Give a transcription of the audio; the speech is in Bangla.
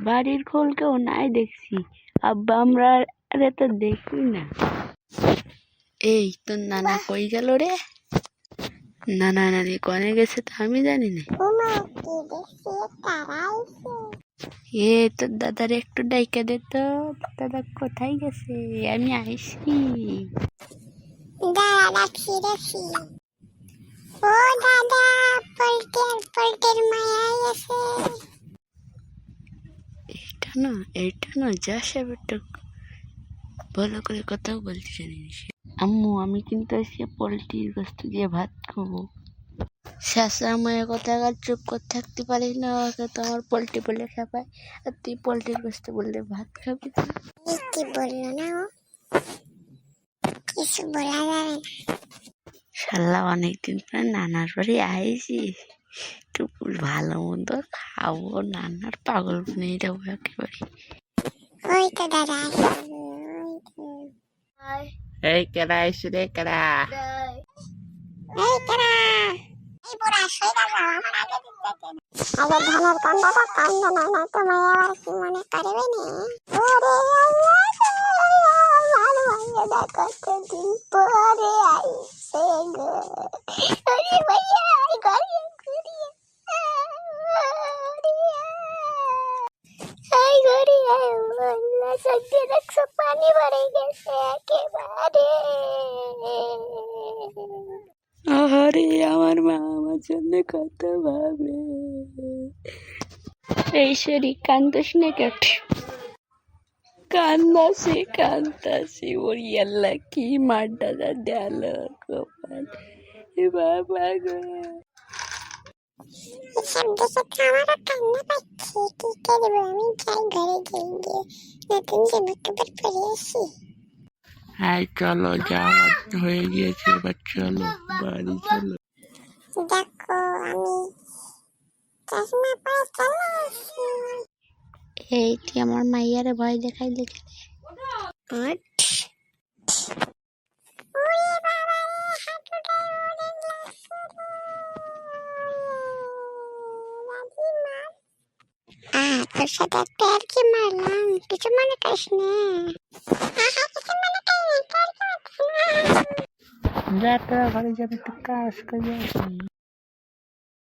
বাড়ির খোল কেউ নাই দেখছি। আব্বা আমরা আরে তো দেখি না। এই তোর নানা কই গেল রে? নানা নানি কনে গেছে তো আমি জানি না। এ তোর দাদার একটু ডাইকা দে তো, দাদা কোথায় গেছে? আমি আইসি। দাদা ফিরেছি। ও দাদা, পল্টের মায়া আছে। এটা না যা সাহেবটা ভালো করে কথাও বলতে জানি না। আম্মু আমি কিন্তু আজকে পোল্ট্রির গোস্ত দিয়ে ভাত খাবো। শাশুড়ামায়ের কথা আর চুপ করে থাকতে পারিস না, ওকে তো আমার পোল্ট্রি বলে খাবাই, আর তুই পোল্ট্রির গোস্ত বললে ভাত খাবি। কি বললো না ও? কিছু বলা যাবে না। শালা অনেকদিন পর নানার বাড়ি আইসিস, একটু ভালো মন্দ খাবো, নানার পাগল বানিয়ে যাবো একেবারে। ওই তো দাদা এই কেডা আইসি রে কেডা? এই কারা, এই বুড়া শয়তান আমার আগে দিতে না। আগে ধানের কান্দাটা কান্দ না, না তো মায়া আবার কি মনে করবে না। ওরে আল্লাহ, আমার মাইয়া কতদিন পরে আইছে গো। ওরে মাইয়া ঘরে ঘুরিয়ে ঘরে আল্লাহ সত্যি দেখছো পানি ভরে গেছে একেবারে। আরে আমার মা আমার জন্য কত ভাবে। এই শরীর কান্দাস না কেট? কান্দাসি ওর আল্লাহ কি মারটা দেয়াল কপাল। এ বাবা গো, সব দেখে আমারও কান্না পাচ্ছে। কি করবো, আমি যাই ঘরে গিয়ে নতুন জামা কাপড় পরে আসি। হ্যাঁ চলো যাওয়া হয়ে গিয়েছে, এবার চলো বাড়ি চলো। দেখো আমি চশমা পরে চলে আসি। এইটি আমার মাইয়ারে ভয় দেখাই দেখে। তোর সাথে একটা আর কি মারলাম, কিছু মনে করিস না। কিছু মনে করিস না। যা তোরা ঘরে যাবে, একটু কাজ করে আসি।